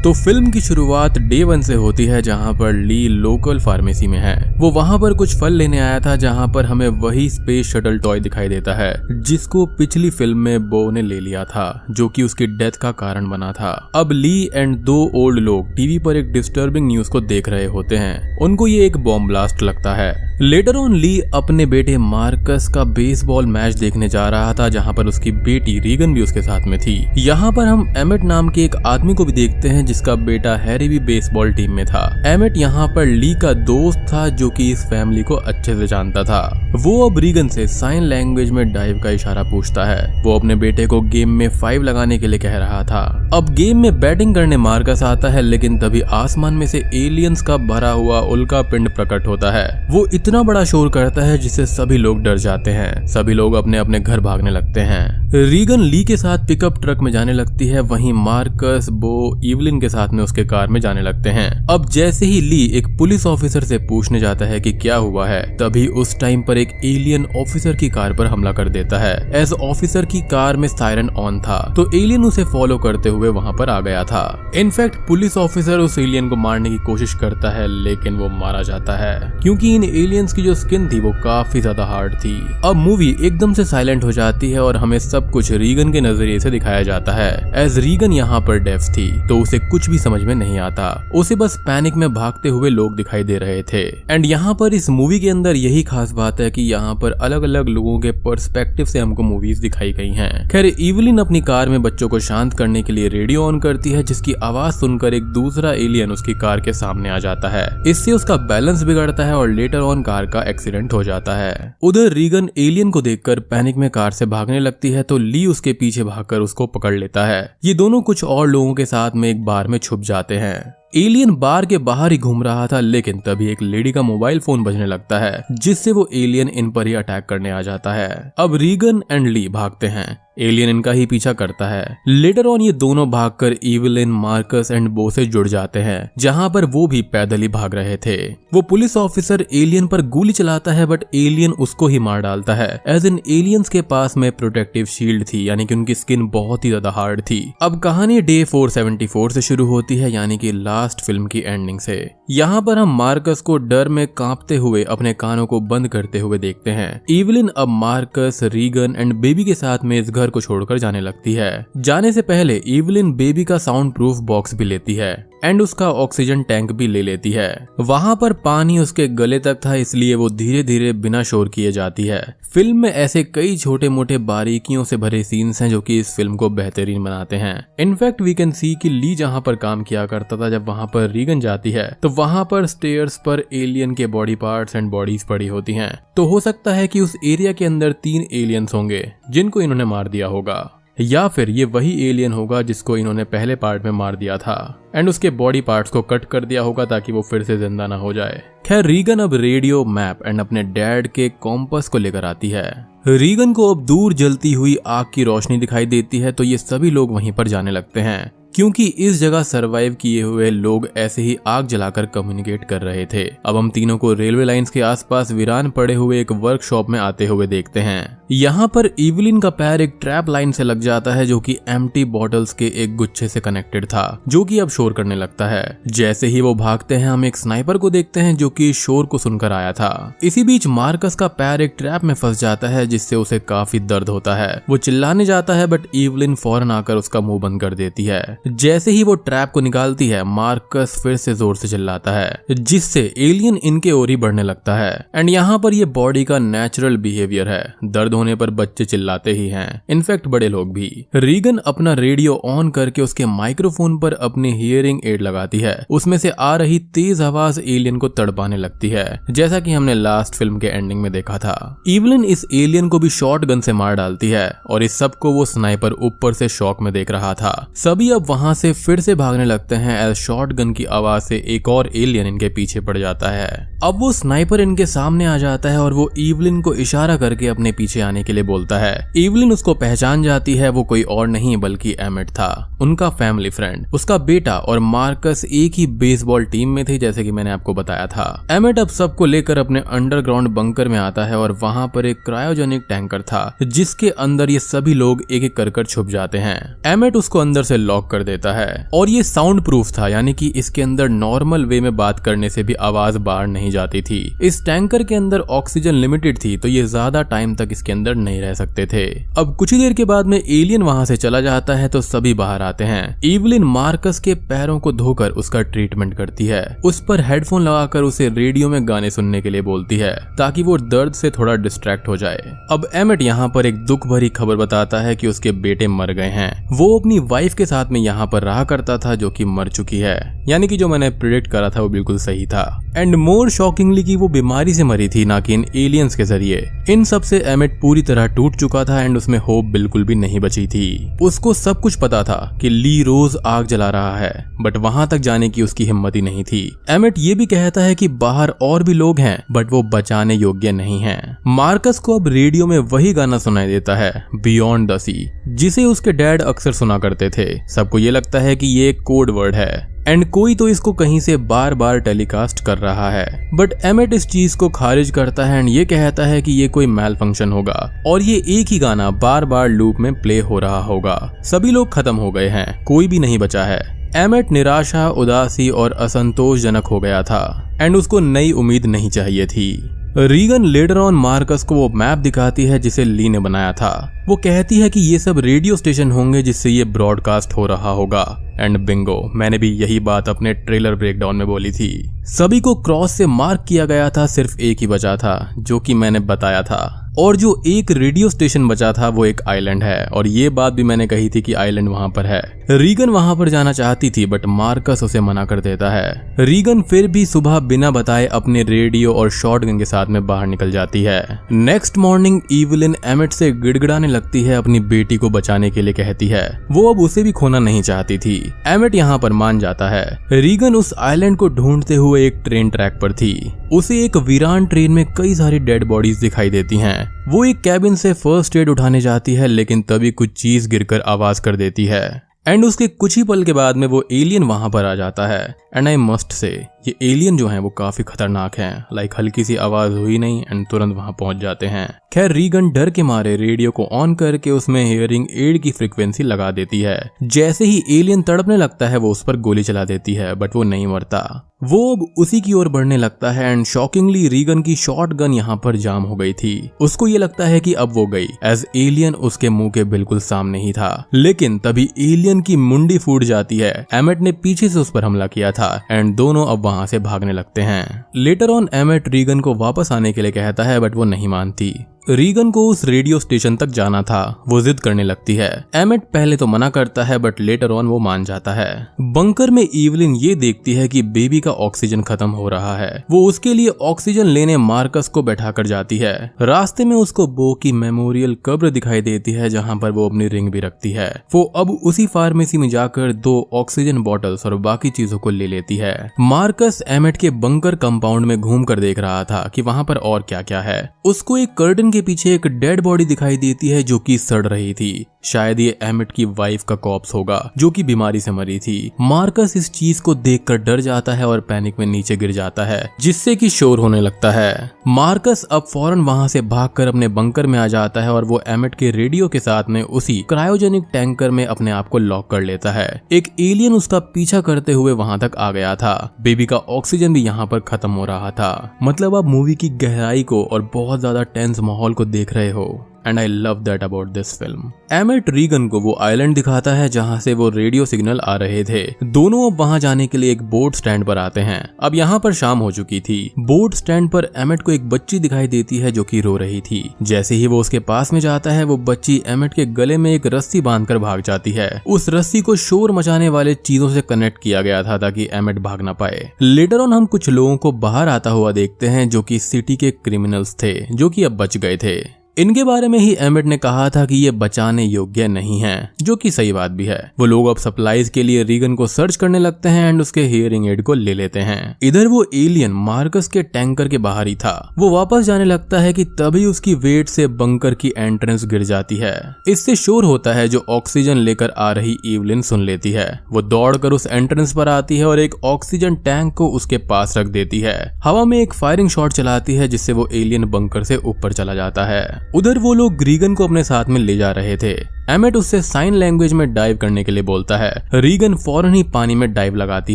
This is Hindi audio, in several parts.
तो फिल्म की शुरुआत डे 1 से होती है जहाँ पर ली लोकल फार्मेसी में है। वो वहाँ पर कुछ फल लेने आया था जहाँ पर हमें वही स्पेस शटल टॉय दिखाई देता है जिसको पिछली फिल्म में बो ने ले लिया था, जो कि उसकी डेथ का कारण बना था। अब ली एंड 2 ओल्ड लोग टीवी पर एक डिस्टर्बिंग न्यूज को देख रहे होते हैं। उनको ये एक बॉम्ब ब्लास्ट लगता है। लेटर ऑन ली अपने बेटे मार्कस का बेसबॉल मैच देखने जा रहा था जहाँ पर उसकी बेटी रीगन भी उसके साथ में थी। यहाँ पर हम एमेट नाम के एक आदमी को भी देखते हैं जिसका बेटा हैरी भी बेसबॉल टीम में था। एमेट यहाँ पर ली का दोस्त था जो कि इस फैमिली को अच्छे से जानता था। वो अब रीगन से साइन लैंग्वेज में डाइव का इशारा पूछता है। वो अपने बेटे को गेम में 5 लगाने के लिए कह रहा था। अब गेम में बैटिंग करने मार्कस आता है, लेकिन तभी आसमान में से एलियंस का भरा हुआ उल्का पिंड प्रकट होता है। वो इतना बड़ा शोर करता है जिससे सभी लोग डर जाते हैं। सभी लोग अपने अपने घर भागने लगते हैं। रीगन ली के साथ पिकअप ट्रक में जाने लगती है, वहीं मार्कस, बो, इवलिन के साथ में उसके कार में जाने लगते हैं। अब जैसे ही ली एक पुलिस ऑफिसर से पूछने जाता है कि क्या हुआ है, तभी उस टाइम पर एक एलियन ऑफिसर की कार पर हमला कर देता है। एज ऑफिसर की कार में सायरन ऑन था, तो एलियन उसे फॉलो करते हुए वहां पर आ गया था। इनफैक्ट पुलिस ऑफिसर उस एलियन को मारने की कोशिश करता है, लेकिन वो मारा जाता है क्योंकि इन एलियंस की जो स्किन थी वो काफी ज्यादा हार्ड थी। अब मूवी एकदम से साइलेंट हो जाती है और हमें सब कुछ रीगन के नजरिए से दिखाया जाता है। एज रीगन यहाँ पर डेफ थी, तो उसे कुछ भी समझ में नहीं आता। उसे बस पैनिक में भागते हुए लोग दिखाई दे रहे थे। एंड यहाँ पर इस मूवी के अंदर यही खास बात है कि यहाँ पर अलग अलग लोगों के पर्सपेक्टिव से हमको मूवीज दिखाई गई हैं। खैर इवलिन अपनी कार में बच्चों को शांत करने के लिए रेडियो ऑन करती है, जिसकी आवाज सुनकर एक दूसरा एलियन उसकी कार के सामने आ जाता है। इससे उसका बैलेंस बिगड़ता है और लेटर ऑन कार का एक्सीडेंट हो जाता है। उधर रीगन एलियन को देखकर पैनिक में कार से भागने लगती है, तो ली उसके पीछे भागकर उसको पकड़ लेता है। ये दोनों कुछ और लोगों के साथ में एक बार में छुप जाते हैं। एलियन बार के बाहर ही घूम रहा था, लेकिन तभी एक लेडी का मोबाइल फोन बजने लगता है, जिससे वो एलियन इन पर ही अटैक करने आ जाता है। अब रीगन एंड ली भागते हैं। एलियन इनका ही पीछा करता है। लेटर ऑन ये दोनों भागकर इवलिन, मार्कस एंड बो से जुड़ जाते हैं, जहां पर वो भी पैदल ही भाग रहे थे। वो पुलिस ऑफिसर एलियन पर गोली चलाता है, बट एलियन उसको ही मार डालता है। एज इन एलियंस के पास में प्रोटेक्टिव शील्ड थी, यानी कि उनकी स्किन बहुत ही ज्यादा हार्ड थी। अब कहानी डे 474 से शुरू होती है, यानी कि लास्ट फिल्म की एंडिंग से। यहाँ पर हम मार्कस को डर में कांपते हुए अपने कानों को बंद करते हुए देखते हैं। इवलिन अब मार्कस, रीगन एंड बेबी के साथ में इस घर को छोड़कर जाने लगती है। जाने से पहले इवलिन बेबी का साउंड प्रूफ बॉक्स भी लेती है एंड उसका ऑक्सीजन टैंक भी ले लेती है। वहां पर पानी उसके गले तक था, इसलिए वो धीरे धीरे बिना शोर किए जाती है। फिल्म में ऐसे कई छोटे मोटे बारीकियों से भरे सीन्स हैं जो कि इस फिल्म को बेहतरीन बनाते हैं। इनफैक्ट वी कैन सी कि ली जहां पर काम किया करता था, जब वहां पर रीगन जाती है तो वहां पर स्टेयर्स पर एलियन के बॉडी पार्ट्स एंड बॉडीज पड़ी होती हैं। तो हो सकता है कि उस एरिया के अंदर 3 एलियंस होंगे जिनको इन्होंने मार दिया होगा, या फिर ये वही एलियन होगा जिसको इन्होंने पहले पार्ट में मार दिया था एंड उसके बॉडी पार्ट्स को कट कर दिया होगा ताकि वो फिर से जिंदा ना हो जाए। खैर रीगन अब रेडियो, मैप एंड अपने डैड के कॉम्पस को लेकर आती है। रीगन को अब दूर जलती हुई आग की रोशनी दिखाई देती है, तो ये सभी लोग वहीं पर जाने लगते हैं क्योंकि इस जगह सरवाइव किए हुए लोग ऐसे ही आग जलाकर कम्युनिकेट कर रहे थे। अब हम तीनों को रेलवे लाइंस के आसपास वीरान पड़े हुए एक वर्कशॉप में आते हुए देखते हैं। यहाँ पर इवलिन का पैर एक ट्रैप लाइन से लग जाता है जो कि एम्प्टी बॉटल्स के एक गुच्छे से कनेक्टेड था, जो कि अब शोर करने लगता है। जैसे ही वो भागते हैं हम एक स्नाइपर को देखते हैं जो कि शोर को सुनकर आया था। इसी बीच मार्कस का पैर एक ट्रैप में फंस जाता है, जिससे उसे काफी दर्द होता है। वो चिल्लाने जाता है, बट इवलिन फौरन आकर उसका मुंह बंद कर देती है। जैसे ही वो ट्रैप को निकालती है, मार्कस फिर से जोर से चिल्लाता है, जिससे एलियन इनके ओर ही बढ़ने लगता है। एंड यहाँ पर ये बॉडी का नेचुरल बिहेवियर है, दर्द होने पर बच्चे चिल्लाते ही हैं, इनफैक्ट बड़े लोग भी। रीगन अपना रेडियो ऑन करके उसके माइक्रोफोन पर अपनी हियरिंग एड लगाती है। उसमें से आ रही तेज आवाज एलियन को तड़पाने लगती है, जैसा कि हमने लास्ट फिल्म के एंडिंग में देखा था। इवलिन इस एलियन को भी शॉटगन से मार डालती है और इस सब को वो स्नाइपर ऊपर से शॉक में देख रहा था। सभी अब वहां से फिर से भागने लगते हैं एज शॉटगन की आवाज से एक और एलियन इनके पीछे पड़ जाता है। अब वो स्नाइपर इनके सामने आ जाता है और वो इवलिन को इशारा करके अपने पीछे आने के लिए बोलता है। इवलिन उसको पहचान जाती है, वो कोई और नहीं बल्कि एमेट था, उनका फैमिली फ्रेंड। उसका बेटा और मार्कस एक ही बेसबॉल टीम में थे, जैसे कि मैंने आपको बताया था। एमेट अब सबको लेकर अपने अंडरग्राउंड बंकर में आता है और वहां पर एक क्रायोजेनिक टैंकर था, जिसके अंदर ये सभी लोग एक एक कर छुप जाते हैं। एमेट उसको अंदर से लॉक कर कर देता है। और ये साउंड प्रूफ था, यानी कि इसके अंदर नॉर्मल वे में बात करने से भी आवाज बाहर नहीं जाती थी। इस टैंकर के अंदर ऑक्सीजन लिमिटेड थी, तो ये ज्यादा टाइम तक इसके अंदर नहीं रह सकते थे। अब कुछ ही देर के बाद में एलियन वहां से चला जाता है तो सभी बाहर आते हैं। इवलिन मार्कस के पैरों को धोकर उसका ट्रीटमेंट करती है, उस पर हेडफोन लगाकर उसे रेडियो में गाने सुनने के लिए बोलती है ताकि वो दर्द से थोड़ा डिस्ट्रैक्ट हो जाए। अब एमेट यहाँ पर एक दुख भरी खबर बताता है कि उसके बेटे मर गए हैं। वो अपनी वाइफ के साथ में यहाँ पर रहा करता था जो कि मर चुकी है, यानी कि जो मैंने प्रेडिक्ट करा था वो बिल्कुल सही था। एंड मोर शॉकिंगली कि वो बीमारी से मरी थी, ना कि इन एलियंस के जरिए। इन सब से एमेट पूरी तरह टूट चुका था एंड उसमें होप बिल्कुल भी नहीं बची थी। उसको सब कुछ पता था कि ली रोज आग जला रहा है, बट वहां तक जाने की उसकी हिम्मत ही नहीं थी। एमेट ये भी कहता है कि बाहर और भी लोग हैं, बट वो बचाने योग्य नहीं हैं। मार्कस को अब रेडियो में वही गाना सुनाई देता है, बियॉन्ड द सी, जिसे उसके डैड अक्सर सुना करते थे। सबको ये लगता है कि ये एक कोड वर्ड है एंड कोई तो इसको कहीं से बार बार टेलीकास्ट कर रहा है, बट एमेट इस चीज को खारिज करता है एंड ये कहता है कि ये कोई मैल फंक्शन होगा और ये एक ही गाना बार बार लूप में प्ले हो रहा होगा। सभी लोग खत्म हो गए हैं, कोई भी नहीं बचा है। एमेट निराशा, उदासी और असंतोषजनक हो गया था एंड उसको नई उम्मीद नहीं चाहिए थी। रीगन लेटर ऑन मार्कस को वो मैप दिखाती है जिसे ली ने बनाया था। वो कहती है कि ये सब रेडियो स्टेशन होंगे जिससे ये ब्रॉडकास्ट हो रहा होगा। एंड बिंगो, मैंने भी यही बात अपने ट्रेलर ब्रेकडाउन में बोली थी। सभी को क्रॉस से मार्क किया गया था, सिर्फ एक ही बचा था जो कि मैंने बताया था। और जो एक रेडियो स्टेशन बचा था वो एक आइलैंड है, और ये बात भी मैंने कही थी कि आइलैंड वहां पर है। रीगन वहां पर जाना चाहती थी बट मार्कस उसे मना कर देता है। रीगन फिर भी सुबह बिना बताए अपने रेडियो और शॉटगन के साथ में बाहर निकल जाती है। नेक्स्ट मॉर्निंग इवलिन एमेट से गिड़गिड़ाने लगती है, अपनी बेटी को बचाने के लिए कहती है। वो अब उसे भी खोना नहीं चाहती थी। एमेट यहाँ पर मान जाता है। रीगन उस आइलैंड को ढूंढते हुए एक ट्रेन ट्रैक पर थी। उसे एक वीरान ट्रेन में कई सारी डेड बॉडीज दिखाई देती हैं। वो एक कैबिन से फर्स्ट एड उठाने जाती है, लेकिन तभी कुछ चीज गिरकर आवाज कर देती है एंड उसके कुछ ही पल के बाद में वो एलियन वहां पर आ जाता है। एंड आई मस्ट से ये एलियन जो हैं वो काफी खतरनाक हैं। लाइक हल्की सी आवाज हुई नहीं एंड तुरंत वहां पहुंच जाते हैं। खैर रीगन डर के मारे रेडियो को ऑन करके उसमें हियरिंग एड की फ्रीक्वेंसी लगा देती है। जैसे ही एलियन तड़पने लगता है वो उस पर गोली चला देती है, बट वो नहीं मरता। वो अब उसी की ओर बढ़ने लगता है एंड शॉकिंगली रीगन की शॉटगन यहाँ पर जाम हो गई थी। उसको ये लगता है कि अब वो गई, एज एलियन उसके मुंह के बिल्कुल सामने ही था। लेकिन तभी एलियन की मुंडी फूट जाती है। एमेट ने पीछे से उस पर हमला किया था एंड दोनों अब वहां से भागने लगते हैं। लेटर ऑन एमेट रीगन को वापस आने के लिए कहता है, बट वो नहीं मानती। रीगन को उस रेडियो स्टेशन तक जाना था, वो जिद करने लगती है। एमेट पहले तो मना करता है बट लेटर ऑन वो मान जाता है। बंकर में इवलिन ये देखती है कि बेबी का ऑक्सीजन खत्म हो रहा है। वो उसके लिए ऑक्सीजन लेने मार्कस को बैठा कर जाती है। रास्ते में उसको बो की मेमोरियल कब्र दिखाई देती है जहाँ पर वो अपनी रिंग भी रखती है। वो अब उसी फार्मेसी में जाकर 2 ऑक्सीजन बॉटल्स और बाकी चीजों को ले लेती है। मार्कस एमेट के बंकर कंपाउंड में घूम कर देख रहा था कि वहाँ पर और क्या क्या है। उसको एक कर्टन के पीछे एक डेड बॉडी दिखाई देती है जो कि सड़ रही थी। शायद ये एमिट की वाइफ का कॉप्स होगा जो कि बीमारी से मरी थी। मार्कस इस चीज को देखकर डर जाता है और पैनिक में नीचे गिर जाता है, जिससे कि शोर होने लगता है। मार्कस अब फौरन वहां से भागकर अपने बंकर में आ जाता है और वो एमिट के रेडियो के साथ में उसी क्रायोजेनिक टैंकर में अपने आप को लॉक कर लेता है। एक एलियन उसका पीछा करते हुए वहां तक आ गया था। बेबी का ऑक्सीजन भी यहाँ पर खत्म हो रहा था। मतलब आप मूवी की गहराई को और बहुत ज्यादा टेंस माहौल को देख रहे हो। And I love that about this film. Emmett Regan को वो आइलैंड दिखाता है जहां से वो रेडियो सिग्नल आ रहे थे। दोनों अब वहां जाने के लिए एक बोट स्टैंड पर आते हैं। अब यहाँ पर शाम हो चुकी थी। बोट स्टैंड पर एमेट को एक बच्ची दिखाई देती है जो कि रो रही थी। जैसे ही वो उसके पास में जाता है वो बच्ची एमेट के गले में एक रस्सी बांधकर भाग जाती है। उस रस्सी को शोर मचाने वाले चीजों से कनेक्ट किया गया था ताकि एमेट भाग ना पाए। लेटर ऑन हम कुछ लोगों को बाहर आता हुआ देखते हैं जो कि सिटी के क्रिमिनल्स थे जो कि अब बच गए थे। इनके बारे में ही एमेट ने कहा था कि ये बचाने योग्य नहीं है, जो कि सही बात भी है। वो लोग अब सप्लाईज के लिए रीगन को सर्च करने लगते हैं एंड उसके हियरिंग एड को ले लेते हैं। इधर वो एलियन मार्कस के टैंकर के बाहर ही था। वो वापस जाने लगता है कि तभी उसकी वेट से बंकर की एंट्रेंस गिर जाती है। इससे शोर होता है जो ऑक्सीजन लेकर आ रही इवलिन सुन लेती है। वो दौड़कर उस एंट्रेंस पर आती है और एक ऑक्सीजन टैंक को उसके पास रख देती है। हवा में एक फायरिंग शॉट चलाती है जिससे वो एलियन बंकर से ऊपर चला जाता है। उधर वो लोग रीगन को अपने साथ में ले जा रहे थे। एमेट उससे साइन लैंग्वेज में डाइव करने के लिए बोलता है। रीगन फौरन ही पानी में डाइव लगाती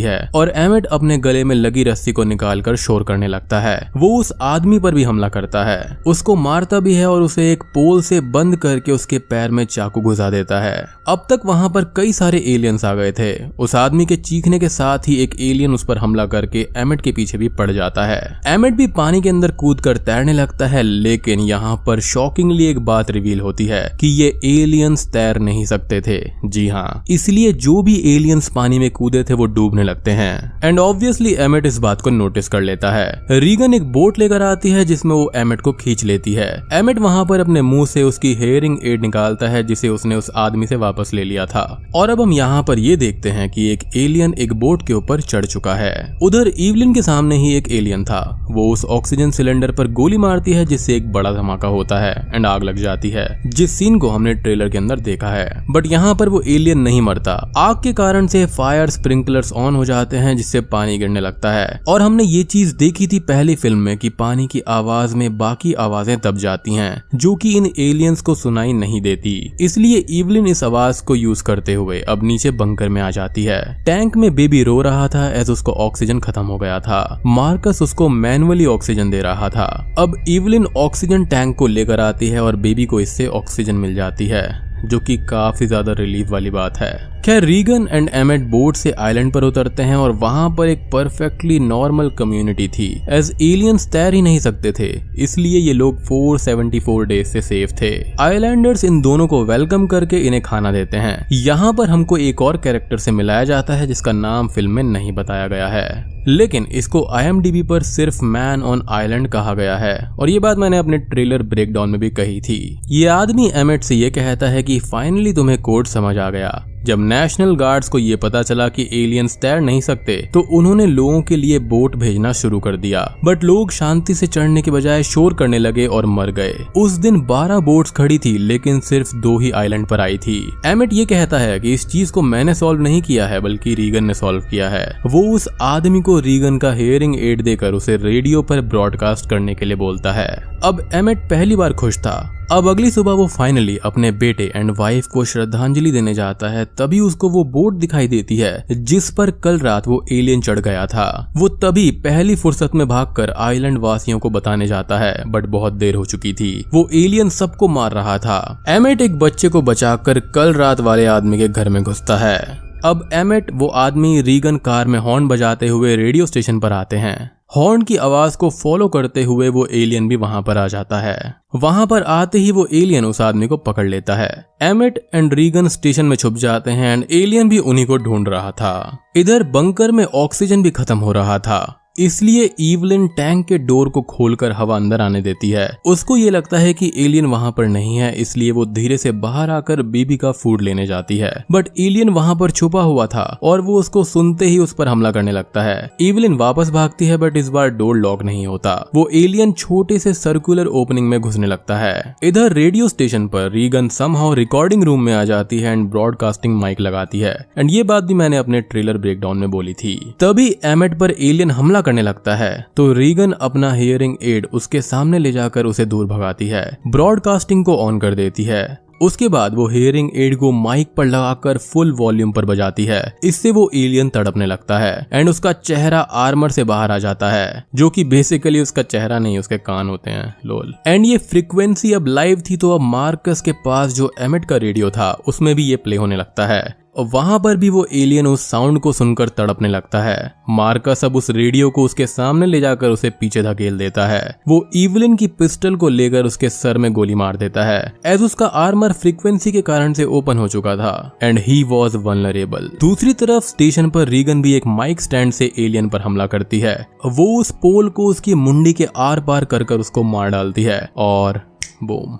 है और एमेट अपने गले में लगी रस्सी को निकालकर शोर करने लगता है। वो उस आदमी पर भी हमला करता है, उसको मारता भी है और उसे एक पोल से बंद करके उसके पैर में चाकू घुसा देता है। अब तक वहां पर कई सारे एलियंस आ गए थे। उस आदमी के चीखने के साथ ही एक एलियन उस पर हमला करके एमेट के पीछे भी पड़ जाता है। एमेट भी पानी के अंदर कूदकर तैरने लगता है, लेकिन यहाँ पर शॉकिंगली एक बात रिवील होती है कि ये एलियंस तैर नहीं सकते थे। जी हाँ, इसलिए जो भी एलियंस पानी में कूदे थे वो डूबने लगते हैं। एंड ऑब्वियसली एमेट इस बात को नोटिस कर लेता है। रीगन एक बोट लेकर आती है जिसमें वो एमेट को खींच लेती है। एमेट वहां पर अपने मुंह से उसकी हेयरिंग एड निकालता है जिसे उसने उस आदमी से वापस ले लिया था। और अब हम यहाँ पर ये देखते हैं कि एक एलियन एक बोट के ऊपर चढ़ चुका है। उधर इवलिन के सामने ही एक एलियन था। वो उस ऑक्सीजन सिलेंडर पर गोली मारती है जिससे एक बड़ा धमाका होता है एंड आग लग जाती है, जिस सीन को हमने ट्रेलर के अंदर देखा है। बट यहाँ पर वो एलियन नहीं मरता। आग के कारण से फायर स्प्रिंकलर्स ऑन हो जाते हैं जिससे पानी गिरने लगता है। और हमने ये चीज देखी थी पहली फिल्म में कि पानी की आवाज में बाकी आवाजें दब जाती हैं, जो कि इन एलियंस को सुनाई नहीं देती। इसलिए इवलिन इस आवाज को यूज करते हुए अब नीचे बंकर में आ जाती है। टैंक में बेबी रो रहा था एज उसको ऑक्सीजन खत्म हो गया था। मार्कस उसको मैनुअली ऑक्सीजन दे रहा था। अब इवलिन ऑक्सीजन टैंक को लेकर आती है और बेबी को इससे ऑक्सीजन मिल जाती है, जो कि काफी ज्यादा रिलीफ वाली बात है। खैर, रीगन एंड एमेट बोट से आइलैंड पर उतरते हैं और वहां पर एक परफेक्टली नॉर्मल कम्युनिटी थी। एज एलियंस तैर ही नहीं सकते थे, इसलिए ये लोग 474 डेज से सेफ थे। आइलैंडर्स इन दोनों को वेलकम करके इन्हें खाना देते हैं। यहाँ पर हमको एक और कैरेक्टर से मिलाया जाता है जिसका नाम फिल्म में नहीं बताया गया है, लेकिन इसको IMDb पर सिर्फ मैन ऑन आइलैंड कहा गया है। और ये बात मैंने अपने ट्रेलर ब्रेकडाउन में भी कही थी। ये आदमी एमेट से ये कहता है कि फाइनली तुम्हें कोड समझ आ गया। जब नेशनल गार्ड्स को ये पता चला कि एलियंस तैर नहीं सकते तो उन्होंने लोगों के लिए बोट भेजना शुरू कर दिया, बट लोग शांति से चढ़ने के बजाय शोर करने लगे और मर गए। उस दिन 12 बोट्स खड़ी थी, लेकिन सिर्फ 2 ही आइलैंड पर आई थी। एमेट ये कहता है कि इस चीज को मैंने सॉल्व नहीं किया है, बल्कि रीगन ने सॉल्व किया है। वो उस आदमी को रीगन का हेयरिंग एड देकर उसे रेडियो पर ब्रॉडकास्ट करने के लिए बोलता है। अब एमेट पहली बार खुश था। अब अगली सुबह वो फाइनली अपने बेटे एंड वाइफ को श्रद्धांजलि देने जाता है, तभी उसको वो बोट दिखाई देती है जिस पर कल रात वो एलियन चढ़ गया था। वो तभी पहली फुर्सत में भागकर आइलैंड वासियों को बताने जाता है, बट बहुत देर हो चुकी थी। वो एलियन सबको मार रहा था। एमेट एक बच्चे को बचाकर कल रात वाले आदमी के घर में घुसता है। अब एमेट वो आदमी रीगन कार में हॉर्न बजाते हुए रेडियो स्टेशन पर आते हैं। हॉर्न की आवाज को फॉलो करते हुए वो एलियन भी वहां पर आ जाता है। वहां पर आते ही वो एलियन उस आदमी को पकड़ लेता है। एमेट एंड रीगन स्टेशन में छुप जाते हैं एंड एलियन भी उन्हीं को ढूंढ रहा था। इधर बंकर में ऑक्सीजन भी खत्म हो रहा था, इसलिए इवलिन टैंक के डोर को खोलकर हवा अंदर आने देती है। उसको ये लगता है कि एलियन वहां पर नहीं है, इसलिए वो धीरे से बाहर आकर बेबी का फूड लेने जाती है। बट एलियन वहां पर छुपा हुआ था और वो उसको सुनते ही उस पर हमला करने लगता है। इवलिन वापस भागती है, बट इस बार डोर लॉक नहीं होता। वो एलियन छोटे से सर्कुलर ओपनिंग में घुसने लगता है। इधर रेडियो स्टेशन पर रीगन समहाउ रिकॉर्डिंग रूम में आ जाती है एंड ब्रॉडकास्टिंग माइक लगाती है। एंड ये बात भी मैंने अपने ट्रेलर ब्रेकडाउन में बोली थी। तभी एमेट पर एलियन हमला करने लगता है तो रीगन अपना हियरिंग एड उसके सामने ले जाकर उसे दूर भगाती है, ब्रॉडकास्टिंग को ऑन कर देती है। उसके बाद वो हियरिंग एड को माइक पर लगाकर फुल वॉल्यूम पर बजाती है। इससे वो एलियन तड़पने लगता है एंड उसका चेहरा आर्मर से बाहर आ जाता है, जो कि बेसिकली उसका चेहरा नहीं, उसके कान होते हैं। लोल। एंड ये फ्रीक्वेंसी अब लाइव थी, तो अब मार्कस के पास जो एमेट का रेडियो था उसमें भी ये प्ले होने लगता है। और वहां पर भी वो एलियन उस साउंड को सुनकर तड़पने लगता है। मार्कस अब उस रेडियो को उसके सामने ले जाकर उसे पीछे धकेल देता है। वो इवलिन की पिस्टल को लेकर उसके सर में गोली मार देता है, एज उसका आर्मर फ्रीक्वेंसी के कारण से ओपन हो चुका था एंड ही वॉज वल्नरेबल। दूसरी तरफ स्टेशन पर रीगन भी एक माइक स्टैंड से एलियन पर हमला करती है। वो उस पोल को उसकी मुंडी के आर पार कर उसको मार डालती है और बूम।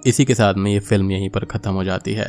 इसी के साथ में ये फिल्म यहीं पर खत्म हो जाती है।